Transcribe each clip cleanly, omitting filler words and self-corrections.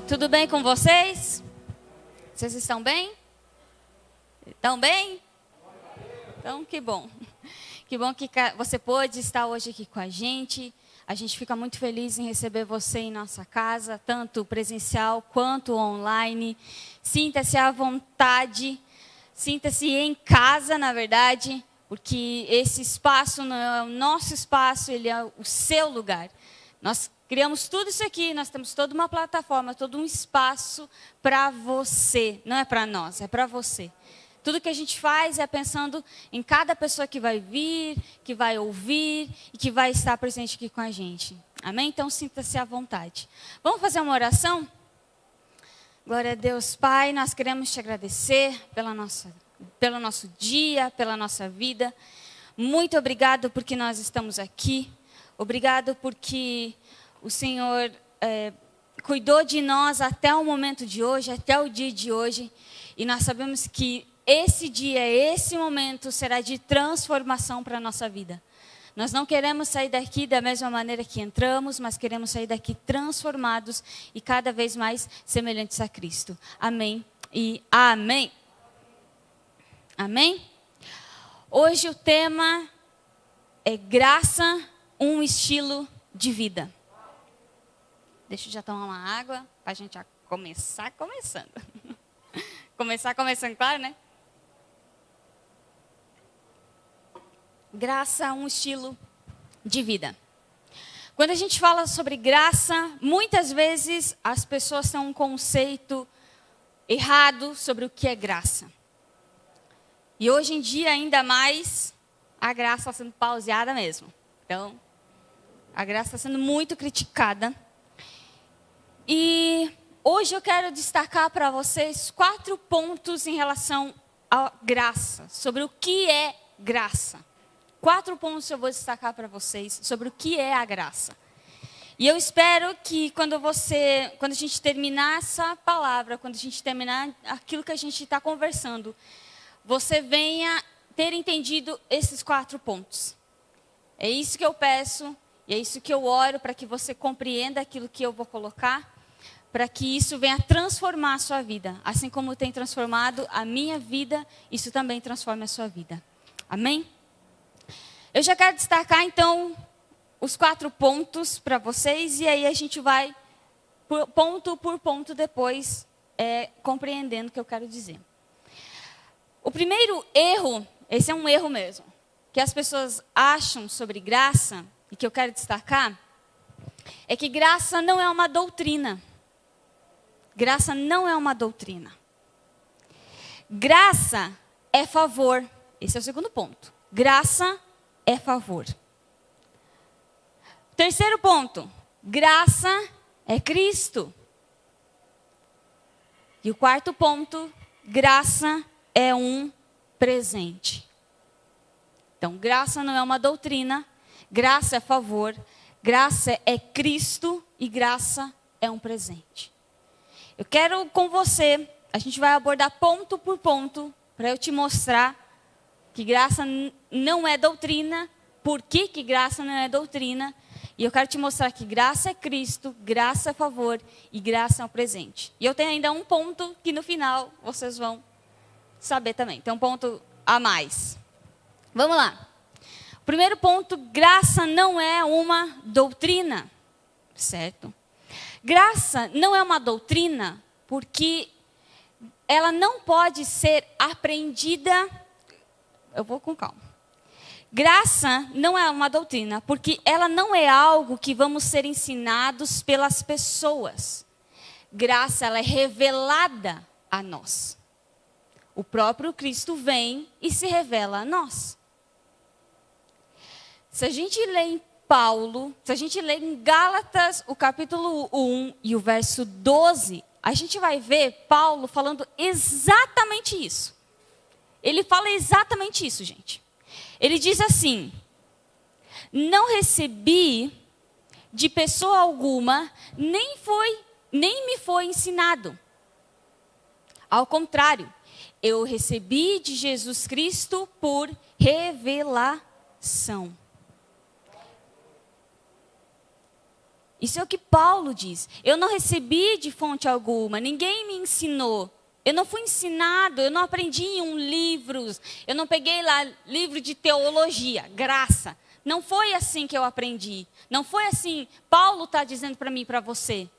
Tudo bem com vocês? Vocês estão bem? Estão bem? Então, que bom. Que bom que você pôde estar hoje aqui com a gente. A gente fica muito feliz em receber você em nossa casa, tanto presencial quanto online. Sinta-se à vontade, sinta-se em casa, na verdade, porque esse espaço não é o nosso espaço, ele é o seu lugar. Nós criamos tudo isso aqui, nós temos toda uma plataforma, todo um espaço para você. Não é para nós, é para você. Tudo que a gente faz é pensando em cada pessoa que vai vir, que vai ouvir e que vai estar presente aqui com a gente. Amém? Então, sinta-se à vontade. Vamos fazer uma oração? Glória a Deus, Pai, nós queremos te agradecer pelo nosso dia, pela nossa vida. Muito obrigado porque nós estamos aqui. Obrigado porque o Senhor cuidou de nós até o momento de hoje, até o dia de hoje. E nós sabemos que esse dia, esse momento será de transformação para a nossa vida. Nós não queremos sair daqui da mesma maneira que entramos, mas queremos sair daqui transformados e cada vez mais semelhantes a Cristo. Amém e amém. Amém? Hoje o tema é graça, um estilo de vida. Deixa eu já tomar uma água para a gente já começar começando. Começar começando, claro, né? Graça, um estilo de vida. Quando a gente fala sobre graça, muitas vezes as pessoas têm um conceito errado sobre o que é graça. E hoje em dia, ainda mais, a graça está sendo pauseada mesmo. Então, a graça está sendo muito criticada. E hoje eu quero destacar para vocês 4 pontos em relação à graça, sobre o que é graça. 4 pontos eu vou destacar para vocês sobre o que é a graça. E eu espero que quando a gente terminar essa palavra, quando a gente terminar aquilo que a gente está conversando, você venha ter entendido esses 4 pontos. É isso que eu peço, e é isso que eu oro para que você compreenda aquilo que eu vou colocar, para que isso venha transformar a sua vida. Assim como tem transformado a minha vida, isso também transforma a sua vida. Amém? Eu já quero destacar, então, os 4 pontos para vocês, e aí a gente vai, ponto por ponto, depois, compreendendo o que eu quero dizer. O primeiro erro, esse é um erro mesmo, que as pessoas acham sobre graça, e que eu quero destacar, é que graça não é uma doutrina. Graça não é uma doutrina. Graça é favor. Esse é o segundo ponto. Graça é favor. Terceiro ponto. Graça é Cristo. E o quarto ponto. Graça é um presente. Então, graça não é uma doutrina. Graça é favor. Graça é Cristo. E graça é um presente. Eu quero com você, a gente vai abordar ponto por ponto, para eu te mostrar que graça não é doutrina, por que graça não é doutrina, e eu quero te mostrar que graça é Cristo, graça é favor e graça é um presente. E eu tenho ainda um ponto que no final vocês vão saber também, tem um ponto a mais. Vamos lá. Primeiro ponto, graça não é uma doutrina, certo? Graça não é uma doutrina porque ela não pode ser aprendida. Eu vou com calma. Graça não é uma doutrina porque ela não é algo que vamos ser ensinados pelas pessoas. Graça, ela é revelada a nós. O próprio Cristo vem e se revela a nós. Se a gente lê em Paulo, se a gente lê em Gálatas, o capítulo 1 e o verso 12, a gente vai ver Paulo falando exatamente isso. Ele fala exatamente isso, gente. Ele diz assim: não recebi de pessoa alguma, nem me foi ensinado. Ao contrário, eu recebi de Jesus Cristo por revelação. Isso é o que Paulo diz. Eu não recebi de fonte alguma, ninguém me ensinou. Eu não fui ensinado, eu não aprendi em livros. Eu não peguei lá livro de teologia, graça. Não foi assim que eu aprendi. Não foi assim. Paulo está dizendo para mim e para você.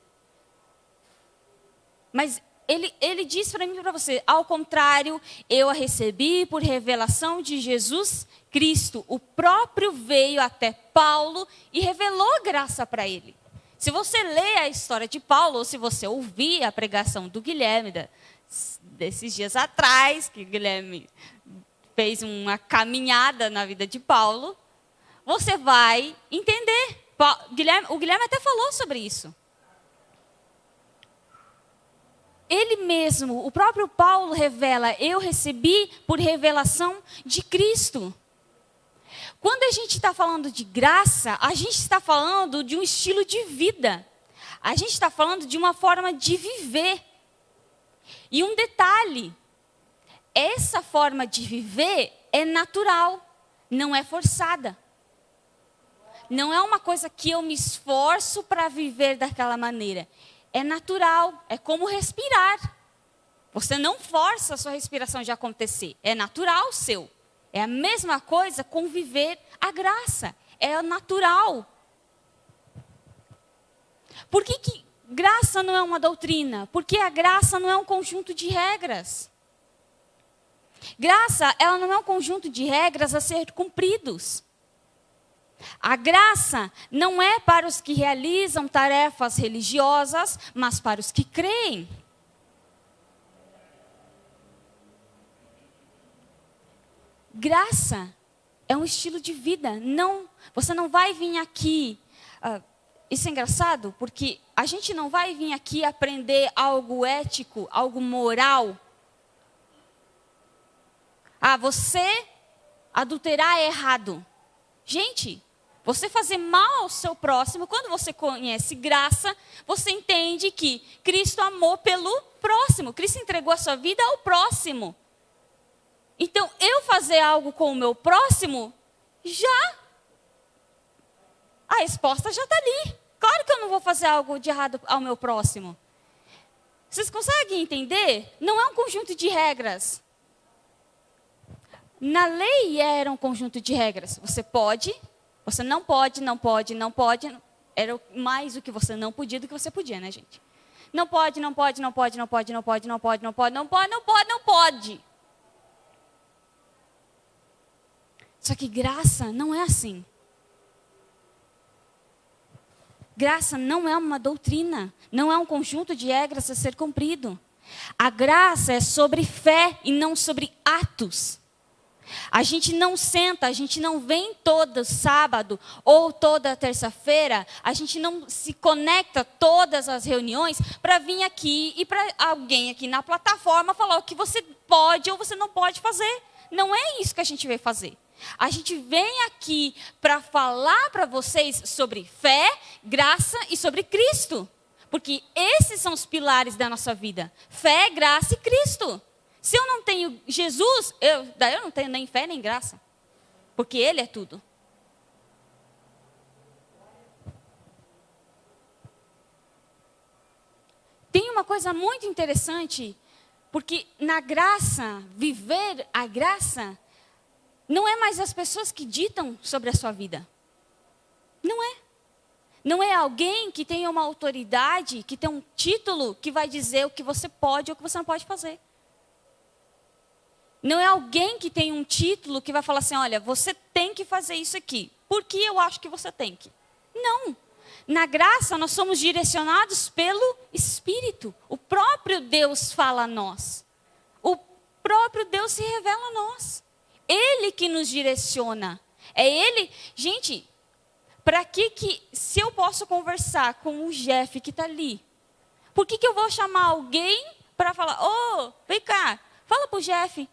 Mas ele diz para mim e para você, ao contrário, eu a recebi por revelação de Jesus Cristo. O próprio veio até Paulo e revelou graça para ele. Se você lê a história de Paulo, ou se você ouvir a pregação do Guilherme, desses dias atrás, que o Guilherme fez uma caminhada na vida de Paulo, você vai entender. O Guilherme até falou sobre isso. Ele mesmo, o próprio Paulo revela, eu recebi por revelação de Cristo. Quando a gente está falando de graça, a gente está falando de um estilo de vida. A gente está falando de uma forma de viver. E um detalhe, essa forma de viver é natural, não é forçada. Não é uma coisa que eu me esforço para viver daquela maneira. É natural, é como respirar. Você não força a sua respiração de acontecer, é natural seu. É a mesma coisa com viver a graça, é natural. Por que graça não é uma doutrina? Porque a graça não é um conjunto de regras. Graça, ela não é um conjunto de regras a ser cumpridos. A graça não é para os que realizam tarefas religiosas, mas para os que creem. Graça é um estilo de vida. Não, você não vai vir aqui. Isso é engraçado, porque a gente não vai vir aqui aprender algo ético, algo moral. Você adulterar é errado. Gente, você fazer mal ao seu próximo, quando você conhece graça, você entende que Cristo amou pelo próximo. Cristo entregou a sua vida ao próximo. Então, eu fazer algo com o meu próximo, a resposta já está ali. Claro que eu não vou fazer algo de errado ao meu próximo. Vocês conseguem entender? Não é um conjunto de regras. Na lei era um conjunto de regras. Você pode, você não pode, não pode, não pode. Era mais o que você não podia do que você podia, né, gente? Não pode, não pode, não pode, não pode, não pode, não pode, não pode, não pode, não pode, não pode. Só que graça não é assim. Graça não é uma doutrina, não é um conjunto de regras a ser cumprido. A graça é sobre fé e não sobre atos. A gente não senta, a gente não vem todo sábado ou toda terça-feira, a gente não se conecta todas as reuniões para vir aqui e para alguém aqui na plataforma falar o que você pode ou você não pode fazer. Não é isso que a gente veio fazer. A gente vem aqui para falar para vocês sobre fé, graça e sobre Cristo. Porque esses são os pilares da nossa vida. Fé, graça e Cristo. Se eu não tenho Jesus, eu não tenho nem fé nem graça. Porque Ele é tudo. Tem uma coisa muito interessante, porque na graça, viver a graça, não é mais as pessoas que ditam sobre a sua vida. Não é. Não é alguém que tenha uma autoridade, que tem um título que vai dizer o que você pode ou o que você não pode fazer. Não é alguém que tem um título que vai falar assim, olha, você tem que fazer isso aqui, porque eu acho que você tem que. Não. Na graça, nós somos direcionados pelo Espírito. O próprio Deus fala a nós. O próprio Deus se revela a nós. Ele que nos direciona. É Ele. Gente, para que se eu posso conversar com o Jeff que está ali, por que eu vou chamar alguém para falar, vem cá, fala para o Jeff.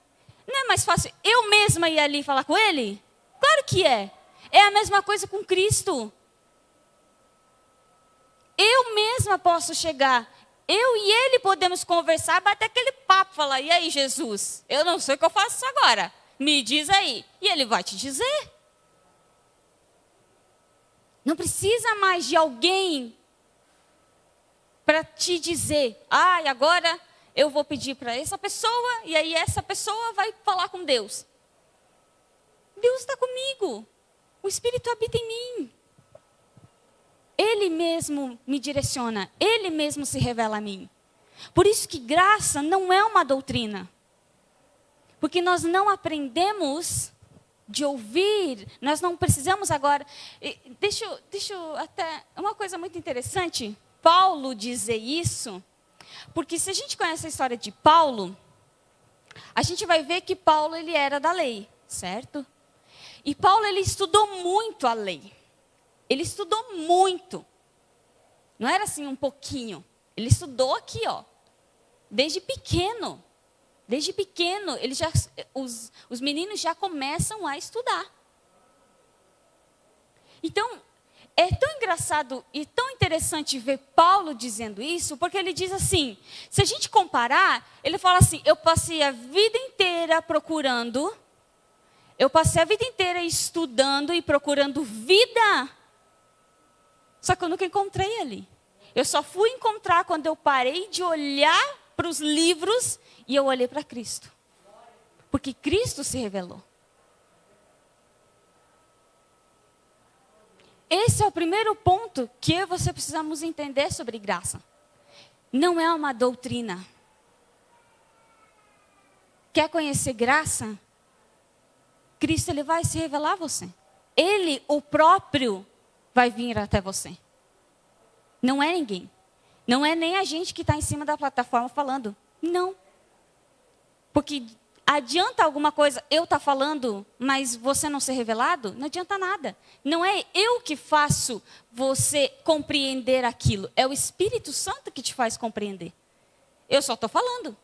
Não é mais fácil eu mesma ir ali falar com ele? Claro que é. É a mesma coisa com Cristo. Eu mesma posso chegar. Eu e ele podemos conversar, bater aquele papo, falar, e aí, Jesus? Eu não sei o que eu faço agora. Me diz aí. E ele vai te dizer. Não precisa mais de alguém para te dizer, agora eu vou pedir para essa pessoa, e aí essa pessoa vai falar com Deus. Deus está comigo. O Espírito habita em mim. Ele mesmo me direciona. Ele mesmo se revela a mim. Por isso que graça não é uma doutrina. Porque nós não aprendemos de ouvir. Nós não precisamos agora... Deixa eu até... Uma coisa muito interessante. Paulo dizer isso. Porque se a gente conhece a história de Paulo, a gente vai ver que Paulo ele era da lei, certo? E Paulo ele estudou muito a lei. Ele estudou muito. Não era assim um pouquinho. Ele estudou aqui, desde pequeno. Desde pequeno, os meninos já começam a estudar. Então, é tão engraçado e tão interessante ver Paulo dizendo isso, porque ele diz assim, se a gente comparar, ele fala assim, eu passei a vida inteira procurando, eu passei a vida inteira estudando e procurando vida, só que eu nunca encontrei ali. Eu só fui encontrar quando eu parei de olhar para os livros e eu olhei para Cristo. Porque Cristo se revelou. Esse é o primeiro ponto que eu e você precisamos entender sobre graça. Não é uma doutrina. Quer conhecer graça? Cristo ele vai se revelar a você. Ele, o próprio, vai vir até você. Não é ninguém. Não é nem a gente que está em cima da plataforma falando. Não. Porque adianta alguma coisa eu estar falando, mas você não ser revelado? Não adianta nada. Não é eu que faço você compreender aquilo. É o Espírito Santo que te faz compreender. Eu só estou falando.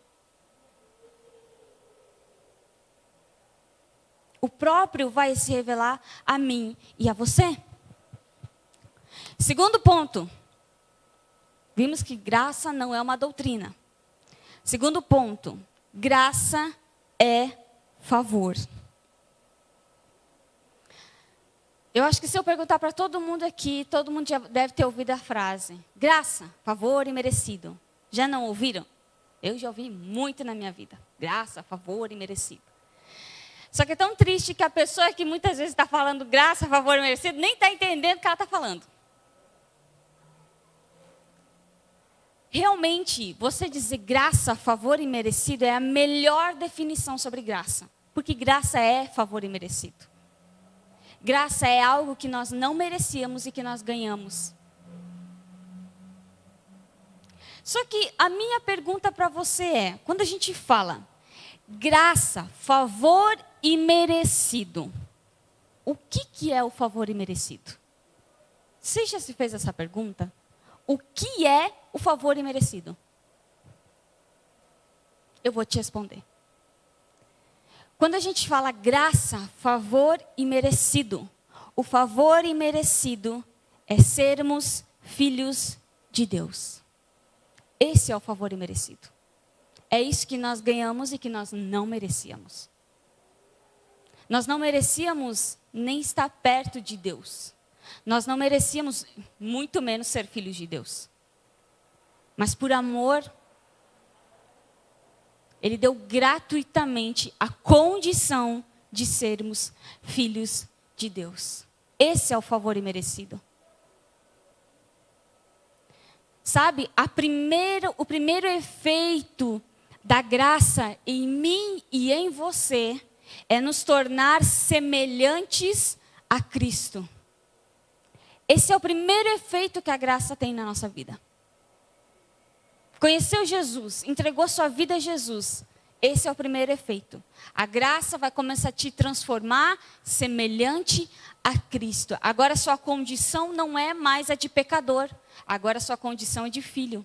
O próprio vai se revelar a mim e a você. Segundo ponto. Vimos que graça não é uma doutrina. Segundo ponto. Graça é favor. Eu acho que se eu perguntar para todo mundo aqui, todo mundo já deve ter ouvido a frase. Graça, favor e merecido. Já não ouviram? Eu já ouvi muito na minha vida. Graça, favor e merecido. Só que é tão triste que a pessoa que muitas vezes está falando graça, favor e merecido, nem está entendendo o que ela está falando. Realmente, você dizer graça, favor e merecido é a melhor definição sobre graça. Porque graça é favor e merecido. Graça é algo que nós não merecíamos e que nós ganhamos. Só que a minha pergunta para você é, quando a gente fala graça, favor e merecido, o que é o favor e merecido? Você já se fez essa pergunta? O que é o favor imerecido? Eu vou te responder. Quando a gente fala graça, favor imerecido, o favor imerecido é sermos filhos de Deus. Esse é o favor imerecido. É isso que nós ganhamos e que nós não merecíamos. Nós não merecíamos nem estar perto de Deus. Nós não merecíamos, muito menos, ser filhos de Deus. Mas por amor, Ele deu gratuitamente a condição de sermos filhos de Deus. Esse é o favor imerecido. Sabe, o primeiro efeito da graça em mim e em você é nos tornar semelhantes a Cristo. Esse é o primeiro efeito que a graça tem na nossa vida. Conheceu Jesus, entregou sua vida a Jesus. Esse é o primeiro efeito. A graça vai começar a te transformar semelhante a Cristo. Agora sua condição não é mais a de pecador. Agora sua condição é de filho.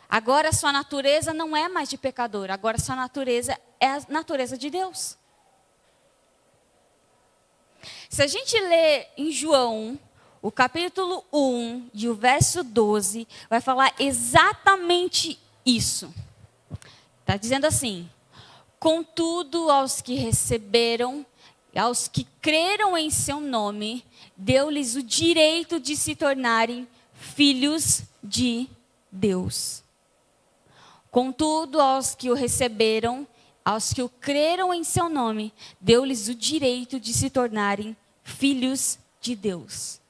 Agora sua natureza não é mais de pecador. Agora sua natureza é a natureza de Deus. Se a gente ler em João, o capítulo 1 e o verso 12, vai falar exatamente isso. Está dizendo assim: contudo, aos que receberam, aos que creram em seu nome, deu-lhes o direito de se tornarem filhos de Deus. Contudo, aos que o receberam, aos que o creram em seu nome, deu-lhes o direito de se tornarem filhos de Deus.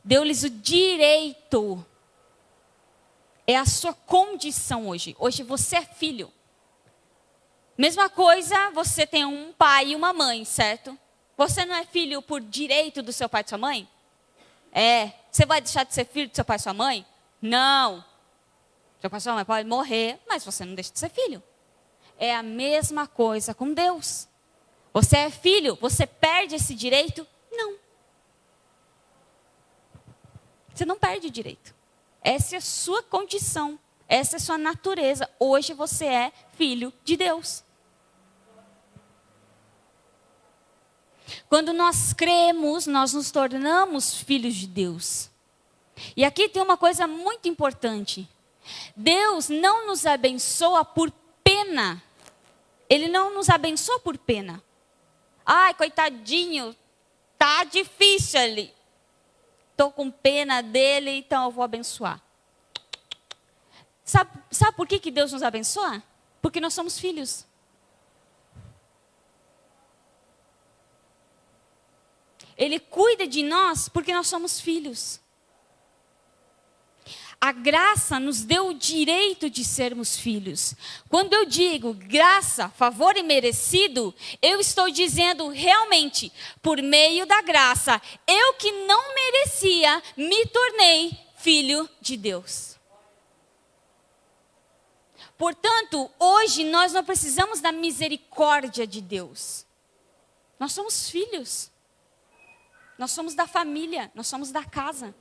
Deu-lhes o direito. É a sua condição hoje. Hoje você é filho. Mesma coisa, você tem um pai e uma mãe, certo? Você não é filho por direito do seu pai e de sua mãe? É. Você vai deixar de ser filho do seu pai e sua mãe? Não. Seu pai e sua mãe pode morrer, mas você não deixa de ser filho. É a mesma coisa com Deus. Você é filho, você perde esse direito? Não. Você não perde o direito. Essa é a sua condição. Essa é a sua natureza. Hoje você é filho de Deus. Quando nós cremos, nós nos tornamos filhos de Deus. E aqui tem uma coisa muito importante. Deus não nos abençoa por pena. Ele não nos abençoa por pena. Ai, coitadinho, tá difícil ali. Estou com pena dele, então eu vou abençoar. Sabe por que Deus nos abençoa? Porque nós somos filhos. Ele cuida de nós porque nós somos filhos. A graça nos deu o direito de sermos filhos. Quando eu digo graça, favor e merecido, eu estou dizendo realmente, por meio da graça, eu que não merecia, me tornei filho de Deus. Portanto, hoje nós não precisamos da misericórdia de Deus. Nós somos filhos. Nós somos da família, nós somos da casa.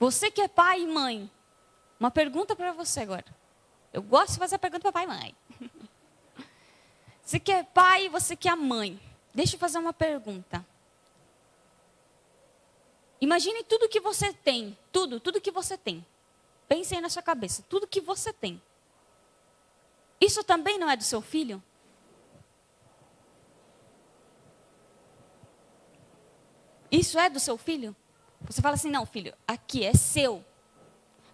Você que é pai e mãe, uma pergunta para você agora. Eu gosto de fazer a pergunta para pai e mãe. Você que é pai e você que é mãe. Deixa eu fazer uma pergunta. Imagine tudo que você tem. Tudo que você tem. Pense aí na sua cabeça. Tudo que você tem. Isso também não é do seu filho? Isso é do seu filho? Você fala assim, não, filho, aqui é seu.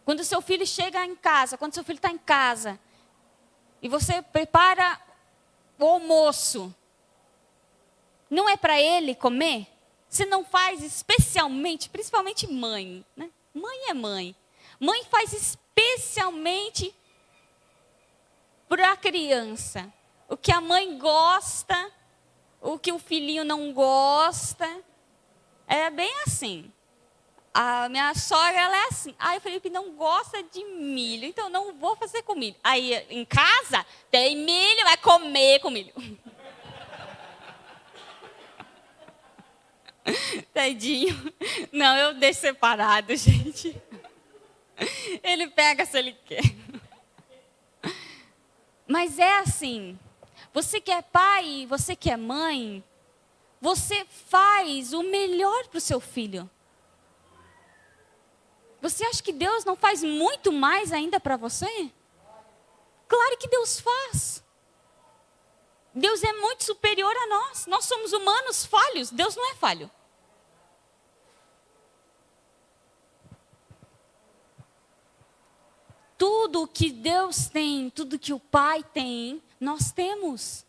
Quando o seu filho chega em casa, quando o seu filho está em casa, e você prepara o almoço, não é para ele comer? Você não faz especialmente, principalmente mãe, né? Mãe é mãe. Mãe faz especialmente para a criança. O que a mãe gosta, o que o filhinho não gosta. É bem assim. A minha sogra, ela é assim. Aí o Felipe não gosta de milho, então eu não vou fazer com milho. Aí em casa, tem milho, vai comer com milho. Tadinho. Não, eu deixo separado, gente. Ele pega se ele quer. Mas é assim. Você que é pai, você que é mãe, você faz o melhor para o seu filho. Você acha que Deus não faz muito mais ainda para você? Claro que Deus faz. Deus é muito superior a nós. Nós somos humanos falhos. Deus não é falho. Tudo que Deus tem, tudo que o Pai tem, nós temos.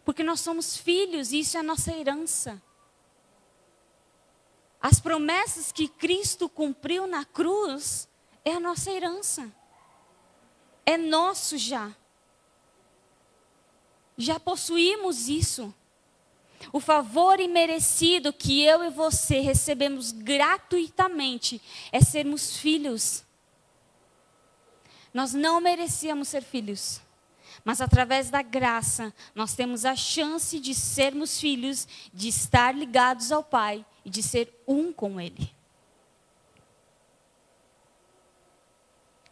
Porque nós somos filhos e isso é a nossa herança. As promessas que Cristo cumpriu na cruz é a nossa herança. É nosso já. Já possuímos isso. O favor imerecido que eu e você recebemos gratuitamente é sermos filhos. Nós não merecíamos ser filhos. Mas através da graça, nós temos a chance de sermos filhos, de estar ligados ao Pai e de ser um com Ele.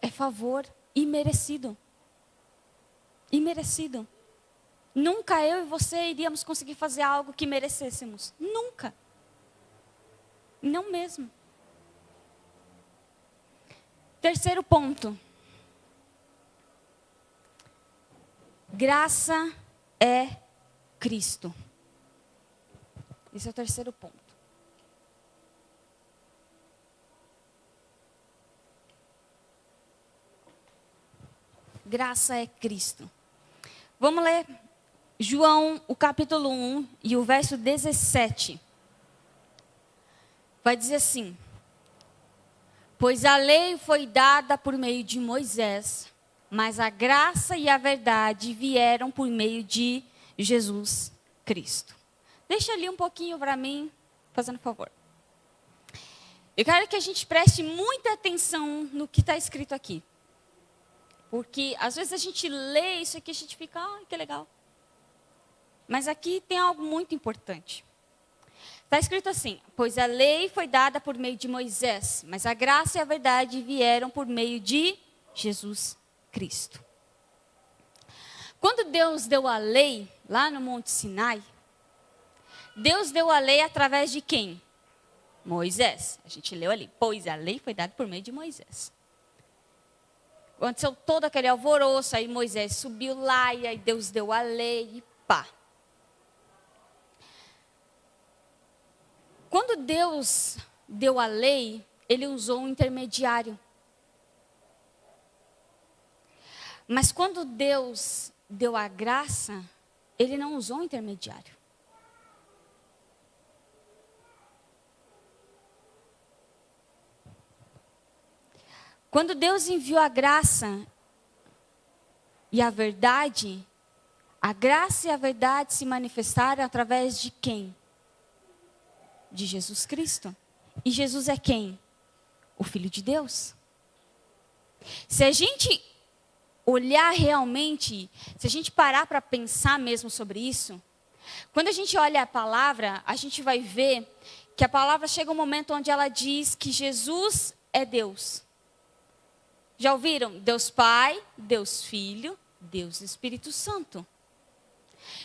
É favor imerecido. Imerecido. Nunca eu e você iríamos conseguir fazer algo que merecêssemos. Nunca. Não mesmo. Terceiro ponto. Graça é Cristo. Esse é o terceiro ponto. graça é Cristo. Vamos ler João, o capítulo 1 e o verso 17. Vai dizer assim: pois a lei foi dada por meio de Moisés, mas a graça e a verdade vieram por meio de Jesus Cristo. Deixa ali um pouquinho para mim, fazendo favor. Eu quero que a gente preste muita atenção no que está escrito aqui. Porque às vezes a gente lê isso aqui e a gente fica, que legal. Mas aqui tem algo muito importante. Está escrito assim: pois a lei foi dada por meio de Moisés, mas a graça e a verdade vieram por meio de Jesus Cristo. Quando Deus deu a lei, lá no Monte Sinai, Deus deu a lei através de quem? Moisés. A gente leu ali, pois a lei foi dada por meio de Moisés. Aconteceu todo aquele alvoroço, aí Moisés subiu lá, e aí Deus deu a lei, e pá. Quando Deus deu a lei, ele usou um intermediário. Mas quando Deus deu a graça, ele não usou um intermediário. Quando Deus enviou a graça e a verdade, a graça e a verdade se manifestaram através de quem? De Jesus Cristo. E Jesus é quem? O Filho de Deus. Se a gente olhar realmente, se a gente parar para pensar mesmo sobre isso, quando a gente olha a palavra, a gente vai ver que a palavra chega um momento onde ela diz que Jesus é Deus. Já ouviram? Deus Pai, Deus Filho, Deus Espírito Santo.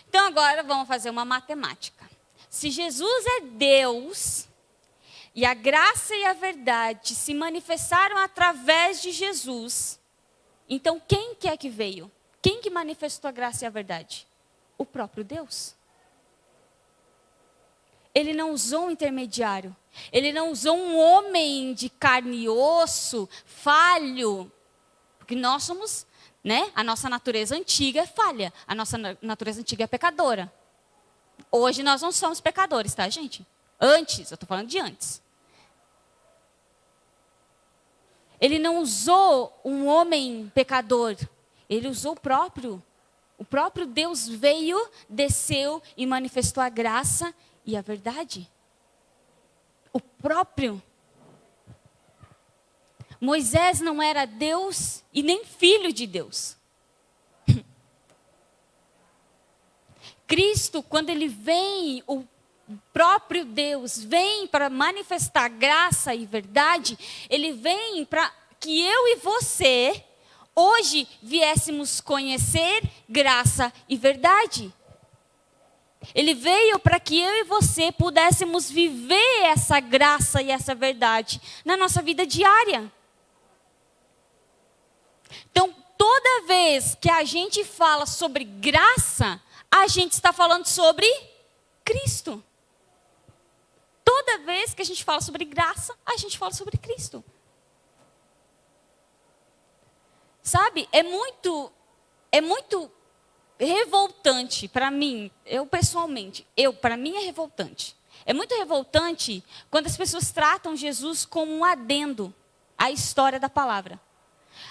Então agora vamos fazer uma matemática. Se Jesus é Deus, e a graça e a verdade se manifestaram através de Jesus, então quem que é que veio? Quem que manifestou a graça e a verdade? O próprio Deus. Ele não usou um intermediário. Ele não usou um homem de carne e osso, falho. Porque nós somos, né? A nossa natureza antiga é falha. A nossa natureza antiga é pecadora. Hoje nós não somos pecadores, tá, gente? Antes, eu estou falando de antes. Ele não usou um homem pecador. Ele usou o próprio. O próprio Deus veio, desceu e manifestou a graça e a verdade. O próprio. Moisés não era Deus e nem filho de Deus. Cristo, quando ele vem, o próprio Deus vem para manifestar graça e verdade, ele vem para que eu e você hoje viéssemos conhecer graça e verdade. Ele veio para que eu e você pudéssemos viver essa graça e essa verdade na nossa vida diária. Então, toda vez que a gente fala sobre graça, a gente está falando sobre Cristo. Toda vez que a gente fala sobre graça, a gente fala sobre Cristo. Sabe, é muito revoltante para mim, eu pessoalmente, para mim é revoltante. É muito revoltante quando as pessoas tratam Jesus como um adendo à história da palavra.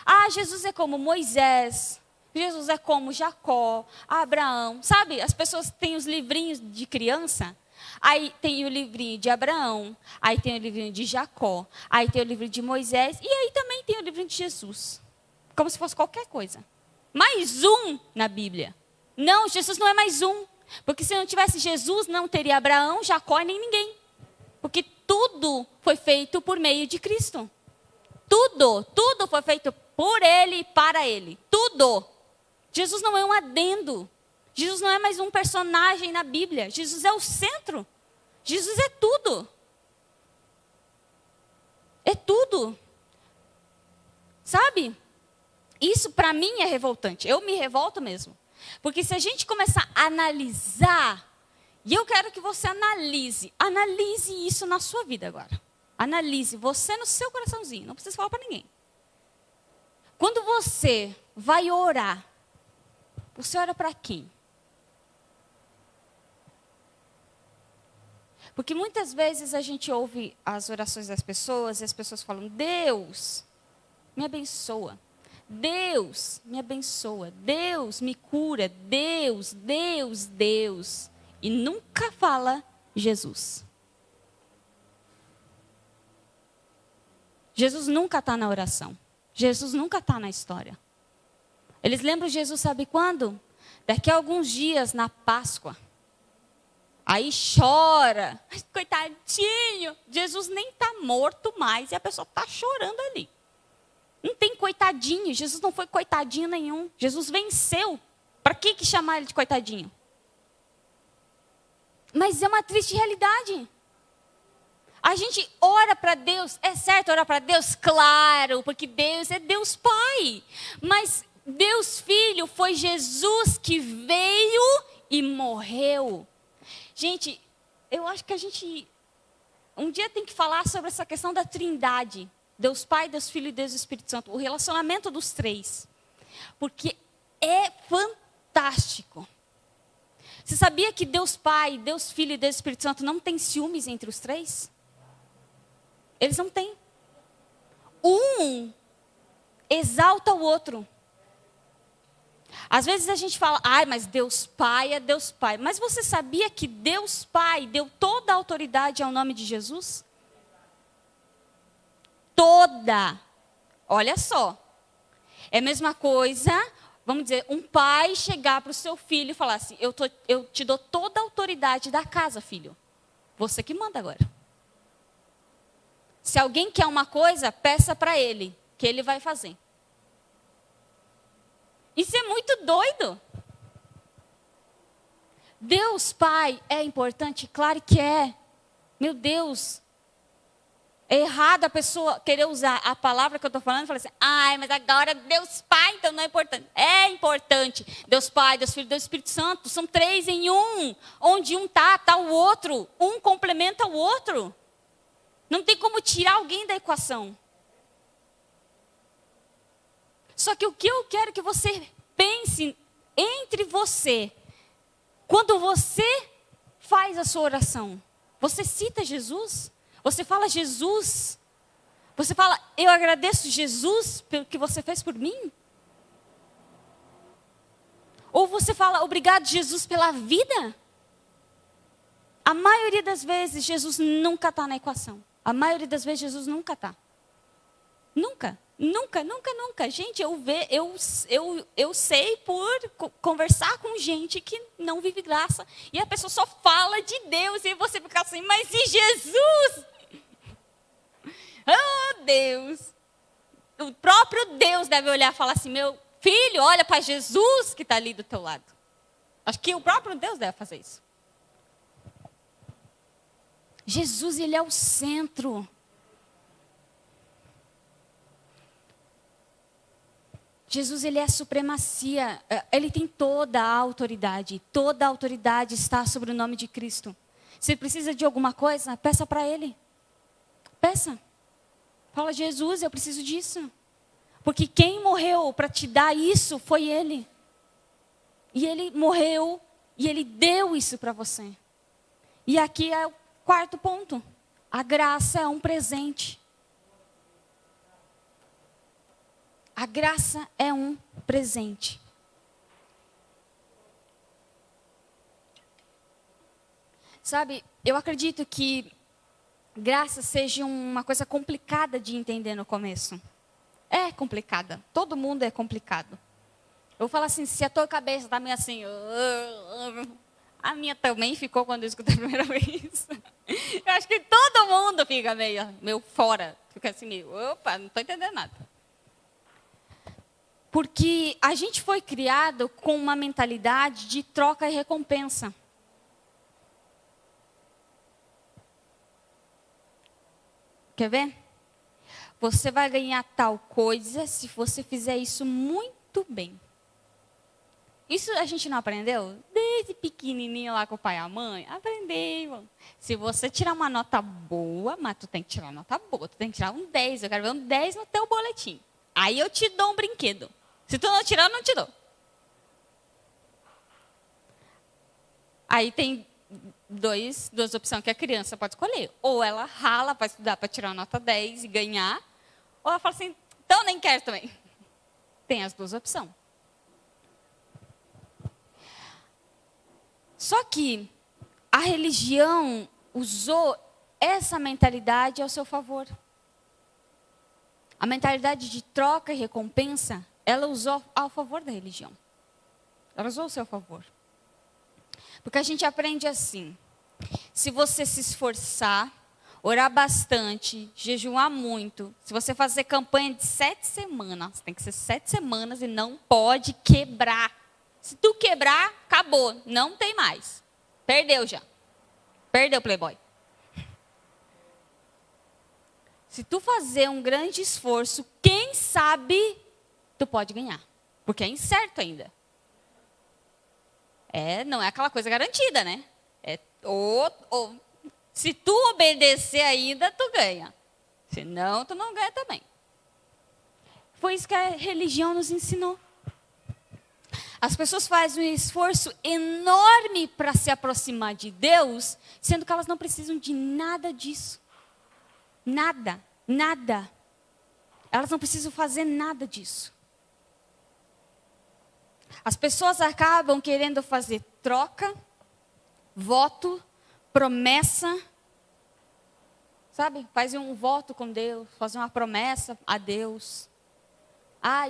Ah, Jesus é como Moisés, Jesus é como Jacó, Abraão. Sabe, as pessoas têm os livrinhos de criança, aí tem o livrinho de Abraão, aí tem o livrinho de Jacó, aí tem o livro de Moisés, e aí também tem o livrinho de Jesus. Como se fosse qualquer coisa. Mais um na Bíblia. Não, Jesus não é mais um. Porque se não tivesse Jesus, não teria Abraão, Jacó e nem ninguém. Porque tudo foi feito por meio de Cristo. Tudo foi feito por Ele e para Ele. Tudo. Jesus não é um adendo. Jesus não é mais um personagem na Bíblia. Jesus é o centro. Jesus é tudo. É tudo. Sabe? Isso para mim é revoltante. Eu me revolto mesmo. Porque se a gente começar a analisar, e eu quero que você analise isso na sua vida agora. Analise você no seu coraçãozinho, não precisa falar para ninguém. Quando você vai orar, você ora para quem? Porque muitas vezes a gente ouve as orações das pessoas e as pessoas falam: Deus, me abençoa. Deus, me abençoa. Deus, me cura. Deus, Deus, Deus. E nunca fala Jesus. Jesus nunca está na oração. Jesus nunca está na história. Eles lembram Jesus, sabe quando? Daqui a alguns dias, na Páscoa. Aí chora. Ai, coitadinho. Jesus nem está morto mais e a pessoa está chorando ali. Não tem coitadinho. Jesus não foi coitadinho nenhum. Jesus venceu. Para que chamar ele de coitadinho? Mas é uma triste realidade. A gente ora para Deus. É certo orar para Deus? Claro, porque Deus é Deus Pai. Mas Deus Filho foi Jesus que veio e morreu. Gente, eu acho que a gente um dia tem que falar sobre essa questão da Trindade. Deus Pai, Deus Filho e Deus Espírito Santo. O relacionamento dos três. Porque é fantástico. Você sabia que Deus Pai, Deus Filho e Deus Espírito Santo não tem ciúmes entre os três? Eles não têm. Um exalta o outro. Às vezes a gente fala: ai, mas Deus Pai é Deus Pai. Mas você sabia que Deus Pai deu toda a autoridade ao nome de Jesus? Toda. Olha só. É a mesma coisa, vamos dizer, um pai chegar para o seu filho e falar assim: eu te dou toda a autoridade da casa, filho. Você que manda agora. Se alguém quer uma coisa, peça para ele, que ele vai fazer. Isso é muito doido. Deus Pai é importante? Claro que é. Meu Deus. É errado a pessoa querer usar a palavra que eu estou falando e falar assim: ai, mas agora Deus Pai, então não é importante. É importante. Deus Pai, Deus Filho, Deus Espírito Santo, são três em um. Onde um está o outro. Um complementa o outro. Não tem como tirar alguém da equação. Só que o que eu quero que você pense entre você, quando você faz a sua oração, você cita Jesus? Você fala Jesus? Você fala: eu agradeço Jesus pelo que você fez por mim? Ou você fala: obrigado Jesus pela vida? A maioria das vezes Jesus nunca está na equação. A maioria das vezes Jesus nunca está. Nunca. Nunca, nunca, nunca. Gente, eu sei por conversar com gente que não vive graça. E a pessoa só fala de Deus. E você fica assim: mas e Jesus? Oh, Deus. O próprio Deus deve olhar e falar assim: meu filho, olha para Jesus que está ali do teu lado. Acho que o próprio Deus deve fazer isso. Jesus, ele é o centro. Jesus, ele é a supremacia. Ele tem toda a autoridade. Toda a autoridade está sobre o nome de Cristo. Se precisa de alguma coisa, peça para ele. Peça. Fala: Jesus, eu preciso disso. Porque quem morreu para te dar isso foi ele. E ele morreu e ele deu isso para você. E aqui é o quarto ponto. A graça é um presente. A graça é um presente. Sabe, eu acredito que graça seja uma coisa complicada de entender no começo. É complicada. Todo mundo é complicado. Eu vou falar assim: se a tua cabeça está meio assim... A minha também ficou quando eu escutei a primeira vez. Eu acho que todo mundo fica meio fora. Fica assim meio: opa, não estou entendendo nada. Porque a gente foi criado com uma mentalidade de troca e recompensa. Quer ver? Você vai ganhar tal coisa se você fizer isso muito bem. Isso a gente não aprendeu? Desde pequenininho lá com o pai e a mãe. Aprendeu. Se você tirar uma nota boa, mas tu tem que tirar uma nota boa. Tu tem que tirar um 10. Eu quero ver um 10 no teu boletim. Aí eu te dou um brinquedo. Se tu não tirar, eu não te dou. Aí tem duas opções que a criança pode escolher. Ou ela rala para estudar, para tirar nota 10 e ganhar. Ou ela fala assim, então nem quero também. Tem as duas opções. Só que a religião usou essa mentalidade ao seu favor. A mentalidade de troca e recompensa, ela usou ao favor da religião. Ela usou ao seu favor. Porque a gente aprende assim, se você se esforçar, orar bastante, jejuar muito, se você fazer campanha de 7 semanas, tem que ser 7 semanas e não pode quebrar. Se tu quebrar, acabou, não tem mais. Perdeu já. Perdeu, Playboy. Se tu fazer um grande esforço, quem sabe tu pode ganhar. Porque é incerto ainda. Não é aquela coisa garantida, né? Se tu obedecer ainda, tu ganha. Se não, tu não ganha também. Foi isso que a religião nos ensinou. As pessoas fazem um esforço enorme para se aproximar de Deus, sendo que elas não precisam de nada disso. Nada, nada. Elas não precisam fazer nada disso. As pessoas acabam querendo fazer troca, voto, promessa. Sabe? Faz um voto com Deus, faz uma promessa a Deus.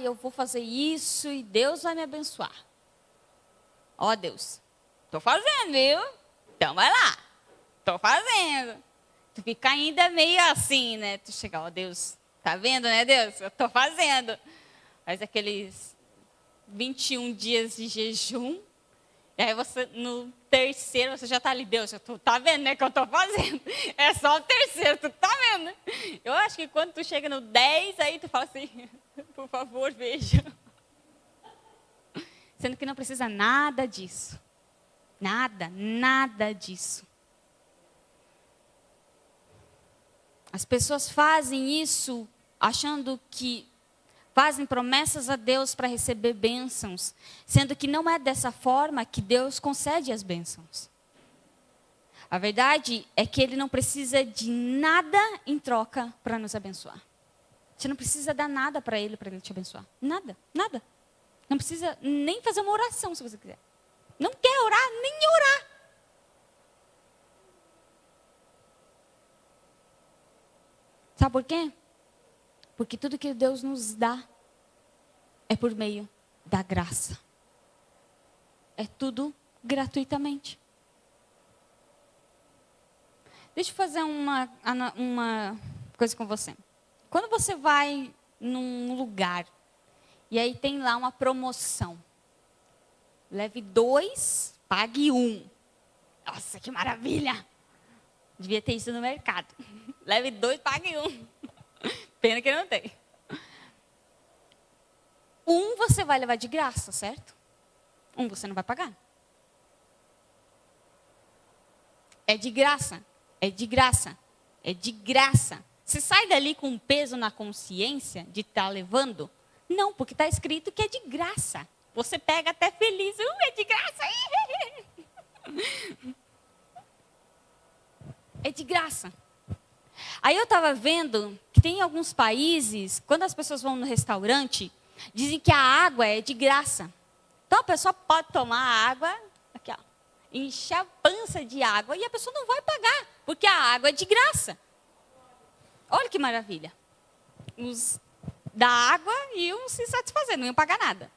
Eu vou fazer isso e Deus vai me abençoar. Ó Deus, estou fazendo, viu? Então vai lá, estou fazendo. Tu fica ainda meio assim, né? Tu chega, ó Deus, tá vendo, né Deus? Eu estou fazendo. Faz aqueles 21 dias de jejum. E aí você, no terceiro, você já está ali, Deus, tu tá vendo, né, que eu estou fazendo. É só o terceiro, tu tá vendo. Eu acho que quando tu chega no 10, aí tu fala assim, por favor, veja. Sendo que não precisa nada disso. Nada, nada disso. As pessoas fazem isso achando que fazem promessas a Deus para receber bênçãos, sendo que não é dessa forma que Deus concede as bênçãos. A verdade é que Ele não precisa de nada em troca para nos abençoar. Você não precisa dar nada para Ele te abençoar. Nada, nada. Não precisa nem fazer uma oração se você quiser. Não quer orar, nem orar. Sabe por quê? Porque tudo que Deus nos dá é por meio da graça. É tudo gratuitamente. Deixa eu fazer uma coisa com você. Quando você vai num lugar e aí tem lá uma promoção. Leve 2, pague 1. Nossa, que maravilha! Devia ter isso no mercado. Leve 2, pague 1. Pena que não tem. 1 você vai levar de graça, certo? 1 você não vai pagar. É de graça. É de graça. É de graça. Você sai dali com um peso na consciência de estar levando? Não, porque está escrito que é de graça. Você pega até feliz. É de graça. É de graça. Aí eu estava vendo que tem alguns países, quando as pessoas vão no restaurante, dizem que a água é de graça. Então a pessoa pode tomar a água, aqui ó, encher a pança de água e a pessoa não vai pagar, porque a água é de graça. Olha que maravilha. Uns da água iam se satisfazer, não iam pagar nada.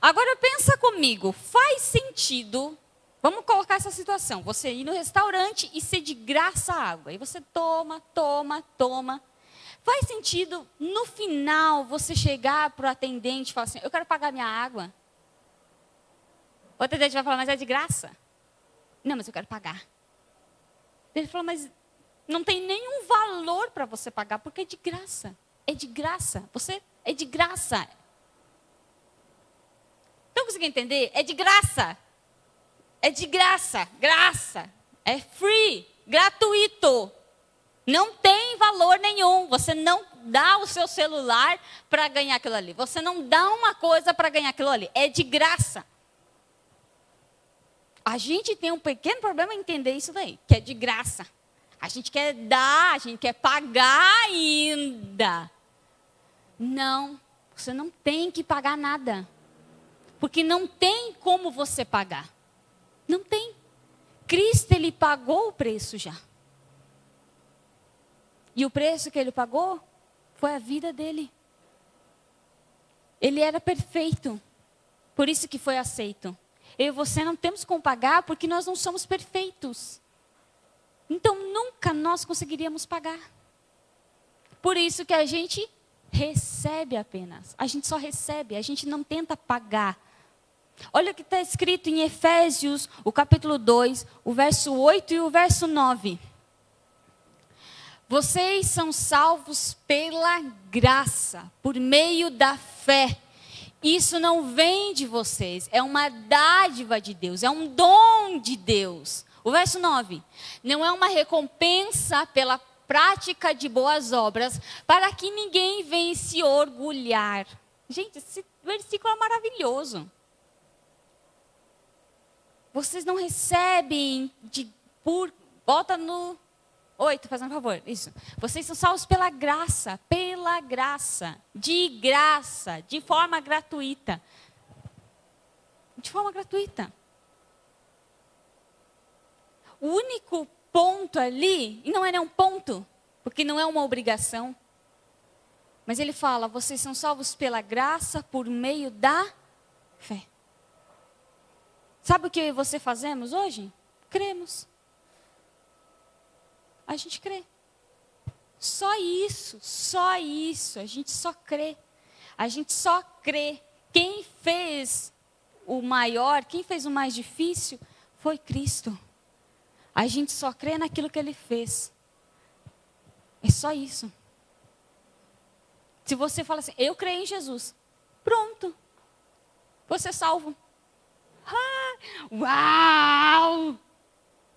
Agora pensa comigo, faz sentido, vamos colocar essa situação, você ir no restaurante e ser de graça a água, e você toma. Faz sentido, no final, você chegar para o atendente e falar assim, eu quero pagar minha água. O atendente vai falar, mas é de graça. Não, mas eu quero pagar. Ele falou, mas não tem nenhum valor para você pagar, porque é de graça. É de graça. É de graça. Estão conseguindo entender? É de graça. É de graça. Graça. É free. Gratuito. Não tem valor nenhum. Você não dá o seu celular para ganhar aquilo ali. Você não dá uma coisa para ganhar aquilo ali. É de graça. A gente tem um pequeno problema em entender isso daí, que é de graça. A gente quer dar, a gente quer pagar ainda. Não, você não tem que pagar nada. Porque não tem como você pagar. Não tem. Cristo, ele pagou o preço já. E o preço que ele pagou foi a vida dele. Ele era perfeito. Por isso que foi aceito. Eu e você não temos como pagar porque nós não somos perfeitos. Então nunca nós conseguiríamos pagar. Por isso que a gente recebe apenas. A gente só recebe, a gente não tenta pagar. Olha o que está escrito em Efésios, o capítulo 2, o verso 8 e o verso 9. Vocês são salvos pela graça, por meio da fé. Isso não vem de vocês, é uma dádiva de Deus, é um dom de Deus. O verso 9. Não é uma recompensa pela prática de boas obras, para que ninguém venha se orgulhar. Gente, esse versículo é maravilhoso. Vocês não recebem volta no 8, fazendo um favor, isso. Vocês são salvos pela graça, de forma gratuita. De forma gratuita. O único ponto ali, e não é nem um ponto, porque não é uma obrigação, mas ele fala, vocês são salvos pela graça por meio da fé. Sabe o que você fazemos hoje? Cremos. A gente crê. Só isso, a gente só crê. A gente só crê. Quem fez o maior, quem fez o mais difícil, foi Cristo. A gente só crê naquilo que Ele fez. É só isso. Se você fala assim, eu creio em Jesus, pronto. Você é salvo. Uau!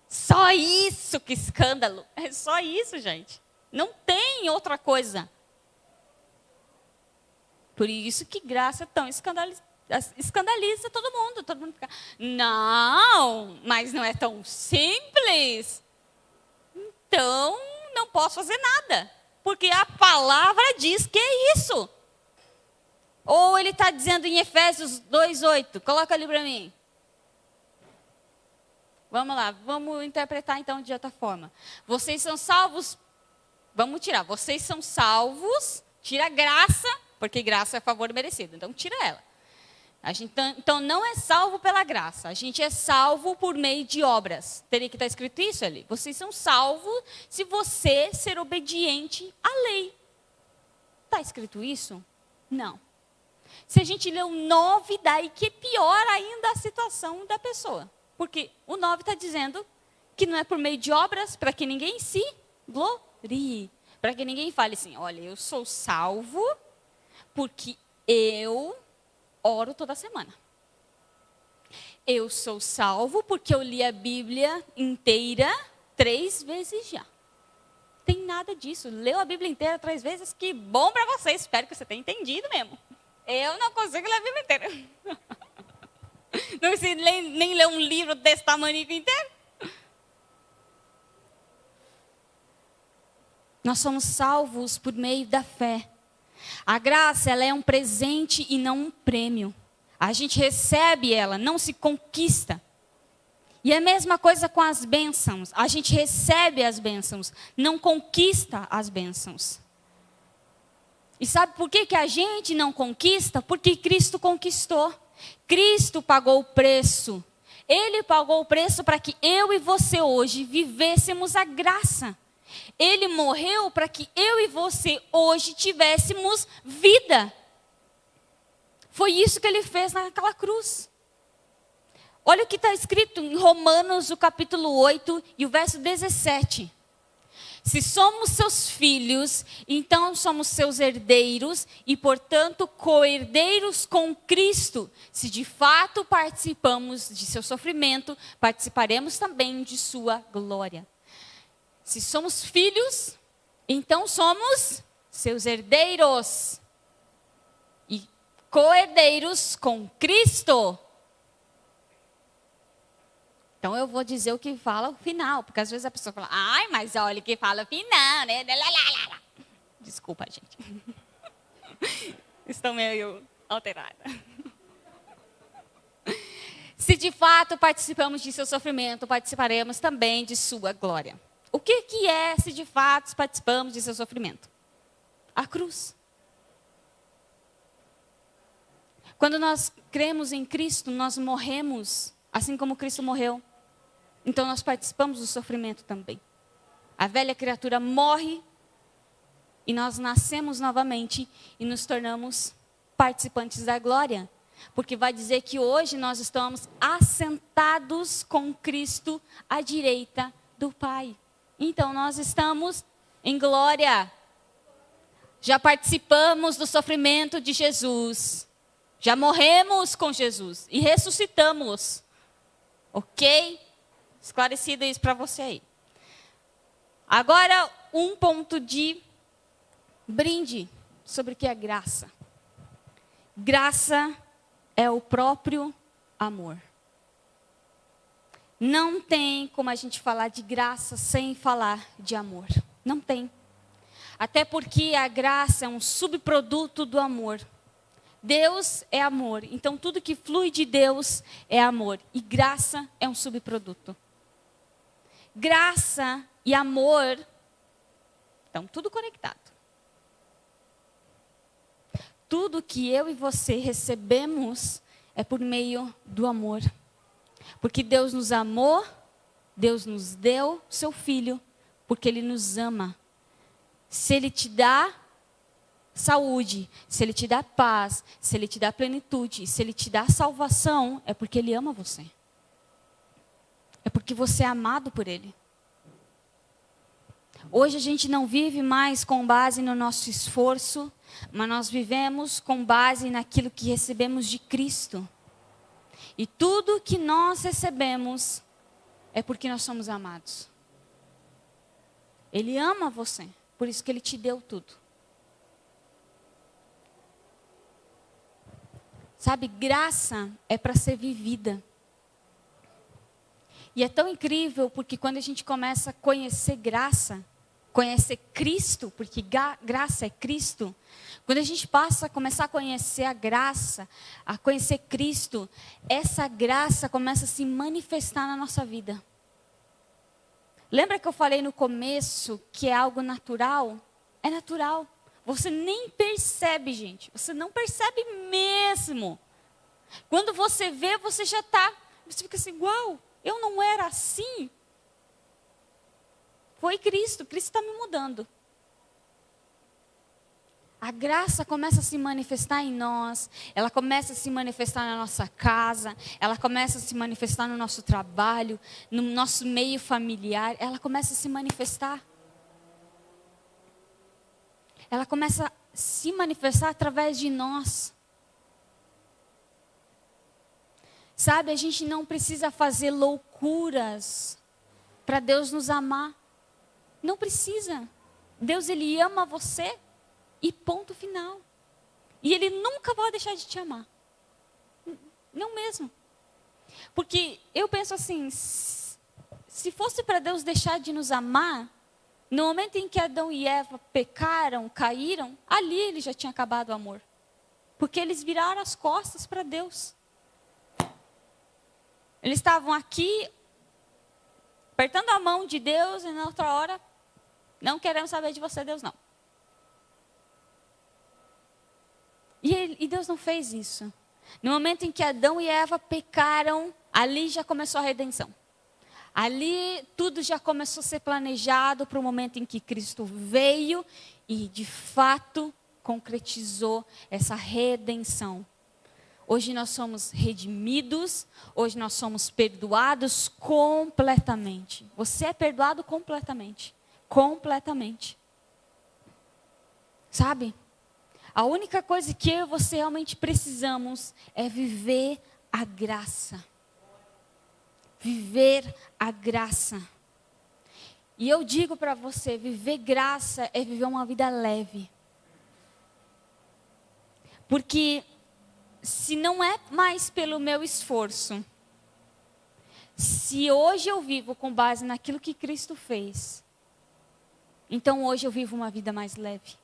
Só isso, que escândalo. É só isso, gente. Não tem outra coisa. Por isso que graça tão escandaliza todo mundo. Todo mundo fica, não, mas não é tão simples. Então, não posso fazer nada. Porque a palavra diz que é isso. Ou ele está dizendo em Efésios 2:8. Coloca ali para mim. Vamos lá, vamos interpretar então de outra forma. Vocês são salvos, vamos tirar, vocês são salvos, tira graça, porque graça é favor merecido, então tira ela. Então não é salvo pela graça, a gente é salvo por meio de obras. Teria que estar escrito isso ali. Vocês são salvos se você ser obediente à lei. Está escrito isso? Não. Se a gente ler o 9, daí que é pior ainda a situação da pessoa. Porque o 9 está dizendo que não é por meio de obras, para que ninguém se glorie. Para que ninguém fale assim, olha, eu sou salvo porque eu oro toda semana. Eu sou salvo porque eu li a Bíblia inteira 3 vezes já. Tem nada disso. Leu a Bíblia inteira 3 vezes, que bom para você. Espero que você tenha entendido mesmo. Eu não consigo ler a Bíblia inteira. Não consigo nem ler um livro desse tamanho inteiro. Nós somos salvos por meio da fé. A graça, ela é um presente e não um prêmio. A gente recebe ela, não se conquista. E é a mesma coisa com as bênçãos. A gente recebe as bênçãos, não conquista as bênçãos. E sabe por que a gente não conquista? Porque Cristo conquistou. Cristo pagou o preço. Ele pagou o preço para que eu e você hoje vivêssemos a graça. Ele morreu para que eu e você hoje tivéssemos vida. Foi isso que ele fez naquela cruz. Olha o que está escrito em Romanos, o capítulo 8 e o verso 17. Se somos seus filhos, então somos seus herdeiros e, portanto, co-herdeiros com Cristo. Se de fato participamos de seu sofrimento, participaremos também de sua glória. Se somos filhos, Então somos seus herdeiros e co-herdeiros com Cristo. Então eu vou dizer o que fala o final, porque às vezes a pessoa fala, ai, mas olha o que fala o final, né? Desculpa, gente. Estou meio alterada. Se de fato participamos de seu sofrimento, participaremos também de sua glória. O que é se de fato participamos de seu sofrimento? A cruz. Quando nós cremos em Cristo, nós morremos, assim como Cristo morreu. Então nós participamos do sofrimento também. A velha criatura morre e nós nascemos novamente e nos tornamos participantes da glória. Porque vai dizer que hoje nós estamos assentados com Cristo à direita do Pai. Então nós estamos em glória. Já participamos do sofrimento de Jesus. Já morremos com Jesus e ressuscitamos. Ok? Esclarecido isso para você aí. Agora, um ponto de brinde sobre o que é graça. Graça é o próprio amor. Não tem como a gente falar de graça sem falar de amor. Não tem. Até porque a graça é um subproduto do amor. Deus é amor, então tudo que flui de Deus é amor. E graça é um subproduto. Graça e amor estão tudo conectado. Tudo que eu e você recebemos é por meio do amor. Porque Deus nos amou, Deus nos deu seu Filho, porque Ele nos ama. Se Ele te dá saúde, se Ele te dá paz, se Ele te dá plenitude, se Ele te dá salvação, é porque Ele ama você. É porque você é amado por Ele. Hoje a gente não vive mais com base no nosso esforço, mas nós vivemos com base naquilo que recebemos de Cristo. E tudo que nós recebemos é porque nós somos amados. Ele ama você, por isso que Ele te deu tudo. Sabe, graça é para ser vivida. E é tão incrível porque quando a gente começa a conhecer graça, conhecer Cristo, porque graça é Cristo, quando a gente começar a conhecer a graça, a conhecer Cristo, essa graça começa a se manifestar na nossa vida. Lembra que eu falei no começo que é algo natural? É natural. Você nem percebe, gente. Você não percebe mesmo. Quando você vê, você já está. Você fica assim, uau, eu não era assim. Foi Cristo está me mudando. A graça começa a se manifestar em nós, ela começa a se manifestar na nossa casa, ela começa a se manifestar no nosso trabalho, no nosso meio familiar, ela começa a se manifestar. Ela começa a se manifestar através de nós. Sabe, a gente não precisa fazer loucuras para Deus nos amar. Não precisa. Deus, Ele ama você e ponto final. E Ele nunca vai deixar de te amar. Não mesmo. Porque eu penso assim, se fosse para Deus deixar de nos amar, no momento em que Adão e Eva pecaram, caíram, ali Ele já tinha acabado o amor. Porque eles viraram as costas para Deus. Eles estavam aqui, apertando a mão de Deus, e na outra hora, não queremos saber de você, Deus, não. E Deus não fez isso. No momento em que Adão e Eva pecaram, ali já começou a redenção. Ali tudo já começou a ser planejado para o momento em que Cristo veio e de fato concretizou essa redenção. Hoje nós somos redimidos, hoje nós somos perdoados completamente. Você é perdoado completamente. Completamente. Sabe? A única coisa que eu e você realmente precisamos é viver a graça. Viver a graça. E eu digo para você, viver graça é viver uma vida leve. Porque se não é mais pelo meu esforço, se hoje eu vivo com base naquilo que Cristo fez, então hoje eu vivo uma vida mais leve.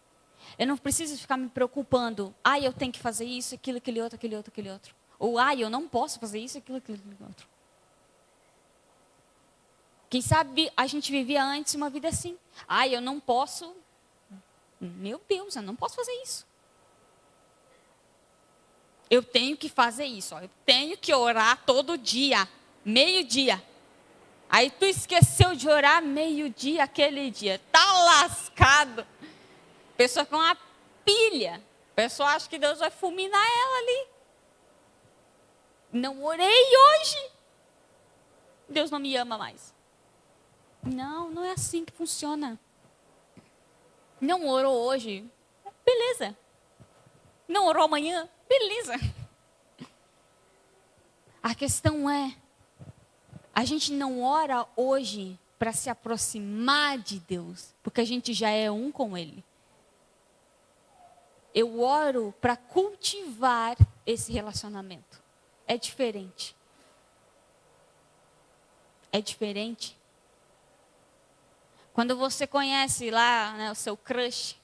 Eu não preciso ficar me preocupando. Eu tenho que fazer isso, aquilo, aquele outro, aquele outro, aquele outro. Ou, eu não posso fazer isso, aquilo, aquele outro. Quem sabe a gente vivia antes uma vida assim. Eu não posso. Meu Deus, eu não posso fazer isso. Eu tenho que fazer isso. Eu tenho que orar todo dia, meio-dia. Aí tu esqueceu de orar meio-dia aquele dia. Tá lascado. Pessoa com uma pilha. Pessoa acha que Deus vai fulminar ela ali. Não orei hoje. Deus não me ama mais. Não, não é assim que funciona. Não orou hoje. Beleza. Não orou amanhã. Beleza. A questão é, a gente não ora hoje para se aproximar de Deus, porque a gente já é um com Ele. Eu oro para cultivar esse relacionamento. É diferente. É diferente. Quando você conhece lá, né, o seu crush,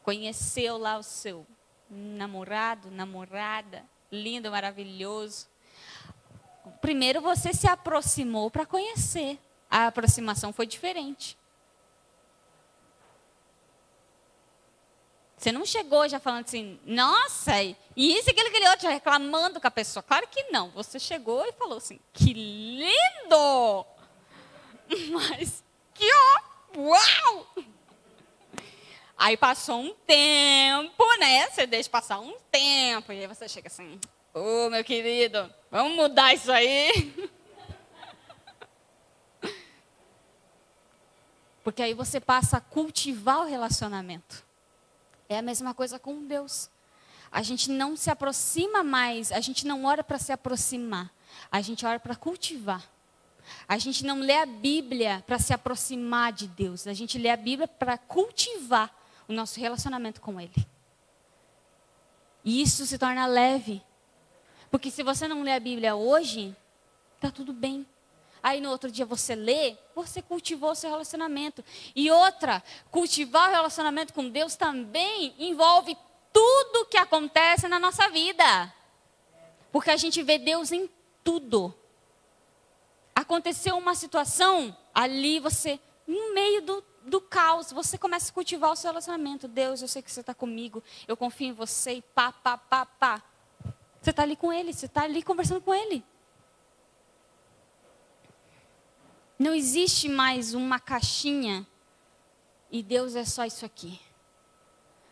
conheceu lá o seu namorado, namorada, lindo, maravilhoso. Primeiro você se aproximou para conhecer. A aproximação foi diferente. Você não chegou já falando assim, nossa, e isso, aquele outro, já reclamando com a pessoa. Claro que não. Você chegou e falou assim, que lindo! Mas, uau! Aí passou um tempo, né? Você deixa passar um tempo. E aí você chega assim, meu querido, vamos mudar isso aí. Porque aí você passa a cultivar o relacionamento. É a mesma coisa com Deus. A gente não se aproxima mais, a gente não ora para se aproximar. A gente ora para cultivar. A gente não lê a Bíblia para se aproximar de Deus. A gente lê a Bíblia para cultivar o nosso relacionamento com Ele. E isso se torna leve. Porque se você não lê a Bíblia hoje, está tudo bem. Aí no outro dia você lê, você cultivou o seu relacionamento. E outra, cultivar o relacionamento com Deus também envolve tudo que acontece na nossa vida. Porque a gente vê Deus em tudo. Aconteceu uma situação, ali você, no meio do caos, você começa a cultivar o seu relacionamento. Deus, eu sei que você está comigo, eu confio em você e pá. Você está ali com Ele, você está ali conversando com Ele. Não existe mais uma caixinha e Deus é só isso aqui.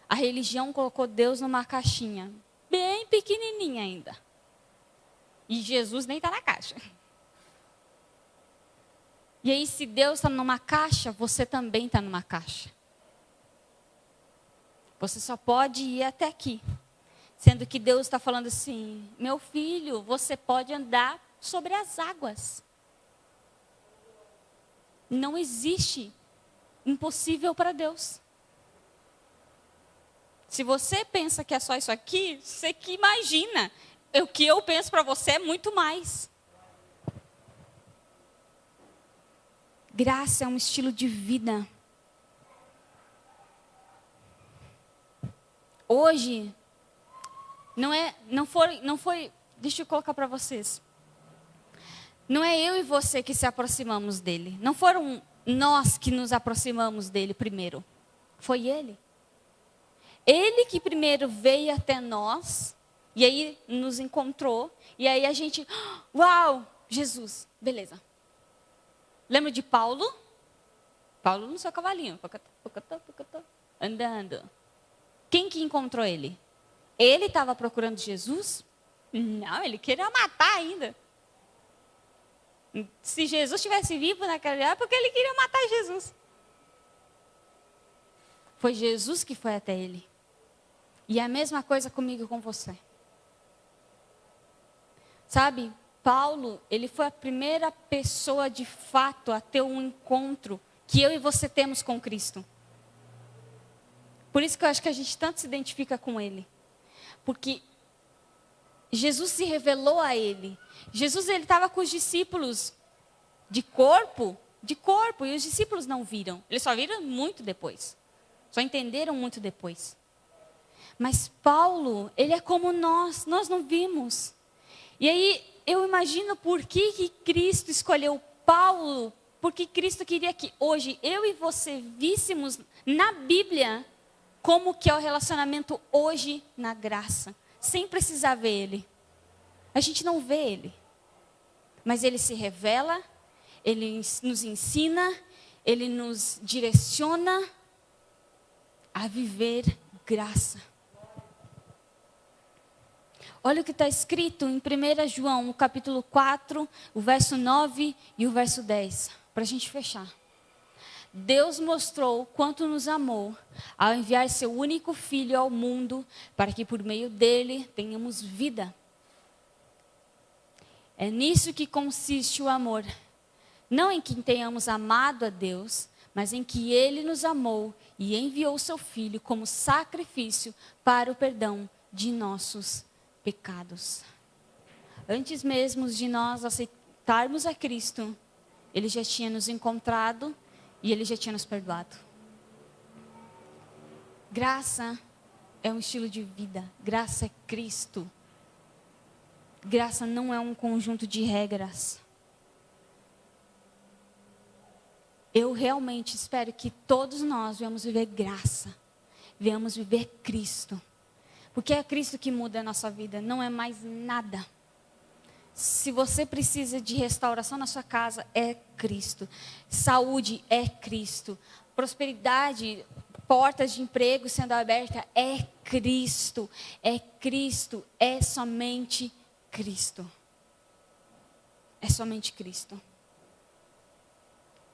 A religião colocou Deus numa caixinha, bem pequenininha ainda. E Jesus nem está na caixa. E aí, se Deus está numa caixa, você também está numa caixa. Você só pode ir até aqui. Sendo que Deus está falando assim, meu filho, você pode andar sobre as águas. Não existe impossível para Deus. Se você pensa que é só isso aqui, você que imagina. O que eu penso para você é muito mais. Graça é um estilo de vida. Hoje, não foi, deixa eu colocar para vocês. Não é eu e você que se aproximamos dele. Não foram nós que nos aproximamos dele primeiro. Foi ele. Ele que primeiro veio até nós, e aí nos encontrou, e aí a gente, uau, Jesus, beleza. Lembra de Paulo? Paulo no seu cavalinho, andando. Quem que encontrou ele? Ele estava procurando Jesus? Não, ele queria matar ainda. Se Jesus estivesse vivo naquela época, ele queria matar Jesus. Foi Jesus que foi até ele. E é a mesma coisa comigo e com você. Sabe, Paulo, ele foi a primeira pessoa de fato a ter um encontro que eu e você temos com Cristo. Por isso que eu acho que a gente tanto se identifica com Ele. Porque Jesus se revelou a Ele. Jesus, ele estava com os discípulos de corpo, e os discípulos não viram. Eles só viram muito depois. Só entenderam muito depois. Mas Paulo, ele é como nós não vimos. E aí eu imagino por que Cristo escolheu Paulo, porque Cristo queria que hoje eu e você víssemos na Bíblia como que é o relacionamento hoje na graça, sem precisar ver Ele. A gente não vê Ele, mas Ele se revela, Ele nos ensina, Ele nos direciona a viver graça. Olha o que está escrito em 1 João, o capítulo 4, o verso 9 e o verso 10, para a gente fechar. Deus mostrou quanto nos amou ao enviar seu único Filho ao mundo, para que por meio dele tenhamos vida. É nisso que consiste o amor. Não em que tenhamos amado a Deus, mas em que Ele nos amou e enviou seu Filho como sacrifício para o perdão de nossos pecados. Antes mesmo de nós aceitarmos a Cristo, Ele já tinha nos encontrado e Ele já tinha nos perdoado. Graça é um estilo de vida. Graça é Cristo. Graça não é um conjunto de regras. Eu realmente espero que todos nós venhamos viver graça. Venhamos viver Cristo. Porque é Cristo que muda a nossa vida, não é mais nada. Se você precisa de restauração na sua casa, é Cristo. Saúde, é Cristo. Prosperidade, portas de emprego sendo abertas, é Cristo. É Cristo, é somente Cristo. É somente Cristo.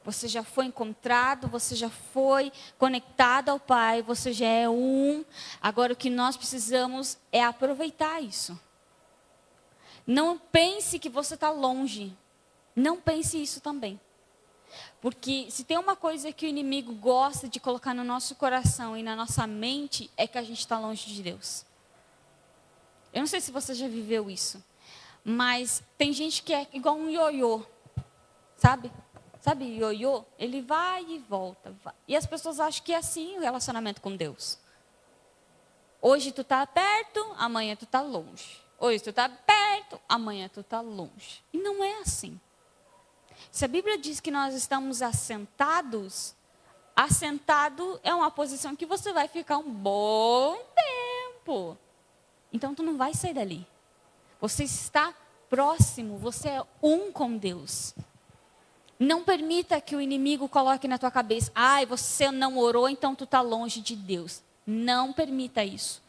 Você já foi encontrado, você já foi conectado ao Pai, você já é um. Agora o que nós precisamos é aproveitar isso. Não pense que você está longe. Não pense isso também. Porque se tem uma coisa que o inimigo gosta de colocar no nosso coração e na nossa mente, é que a gente está longe de Deus. Eu não sei se você já viveu isso. Mas tem gente que é igual um ioiô. Sabe? Sabe, ioiô? Ele vai e volta. Vai. E as pessoas acham que é assim o relacionamento com Deus. Hoje tu está perto, amanhã tu está longe. Hoje tu está perto, amanhã tu está longe. E não é assim. Se a Bíblia diz que nós estamos assentados, assentado é uma posição que você vai ficar um bom tempo. Então tu não vai sair dali. Você está próximo, você é um com Deus. Não permita que o inimigo coloque na tua cabeça, você não orou, então tu está longe de Deus. Não permita isso.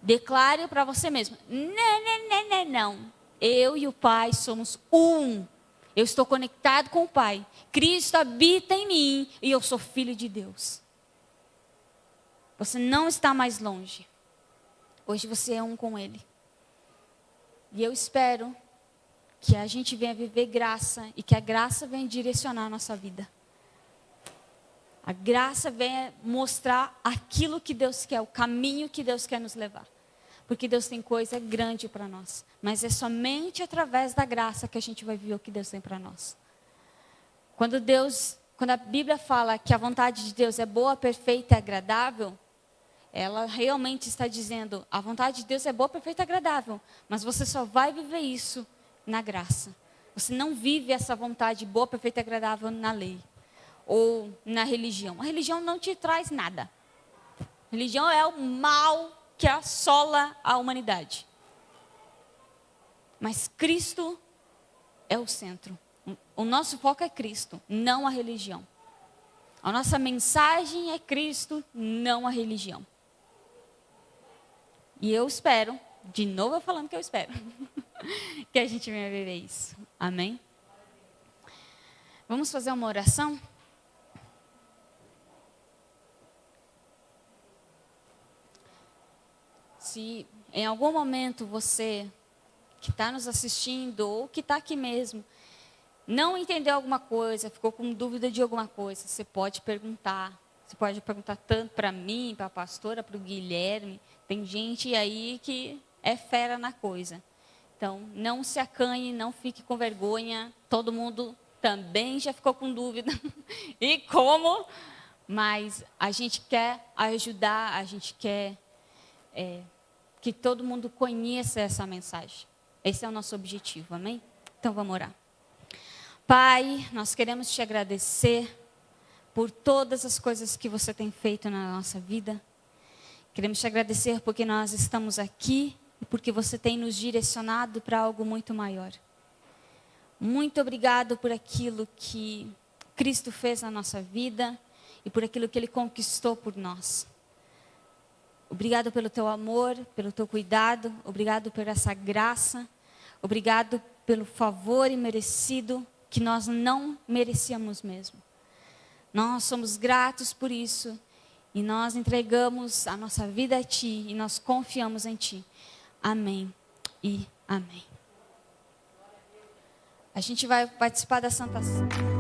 Declare para você mesmo, não. Eu e o Pai somos um. Eu estou conectado com o Pai. Cristo habita em mim e eu sou filho de Deus. Você não está mais longe. Hoje você é um com Ele. E eu espero que a gente venha viver graça e que a graça venha direcionar a nossa vida. A graça venha mostrar aquilo que Deus quer, o caminho que Deus quer nos levar. Porque Deus tem coisa grande para nós. Mas é somente através da graça que a gente vai viver o que Deus tem para nós. Quando a Bíblia fala que a vontade de Deus é boa, perfeita e agradável, ela realmente está dizendo, a vontade de Deus é boa, perfeita e agradável. Mas você só vai viver isso na graça. Você não vive essa vontade boa, perfeita e agradável na lei. Ou na religião. A religião não te traz nada. A religião é o mal que assola a humanidade. Mas Cristo é o centro. O nosso foco é Cristo, não a religião. A nossa mensagem é Cristo, não a religião. E eu espero, de novo eu falando que eu espero, que a gente venha viver isso. Amém? Vamos fazer uma oração? Se em algum momento você que está nos assistindo ou que está aqui mesmo, não entendeu alguma coisa, ficou com dúvida de alguma coisa, você pode perguntar. Você pode perguntar tanto para mim, para a pastora, para o Guilherme. Tem gente aí que é fera na coisa. Então, não se acanhe, não fique com vergonha. Todo mundo também já ficou com dúvida. E como? Mas a gente quer ajudar, a gente quer que todo mundo conheça essa mensagem. Esse é o nosso objetivo, amém? Então, vamos orar. Pai, nós queremos te agradecer por todas as coisas que você tem feito na nossa vida. Queremos te agradecer porque nós estamos aqui e porque você tem nos direcionado para algo muito maior. Muito obrigado por aquilo que Cristo fez na nossa vida e por aquilo que Ele conquistou por nós. Obrigado pelo teu amor, pelo teu cuidado, obrigado por essa graça, obrigado pelo favor imerecido que nós não merecíamos mesmo. Nós somos gratos por isso e nós entregamos a nossa vida a Ti e nós confiamos em Ti. Amém e amém. A gente vai participar da Santa Ceia.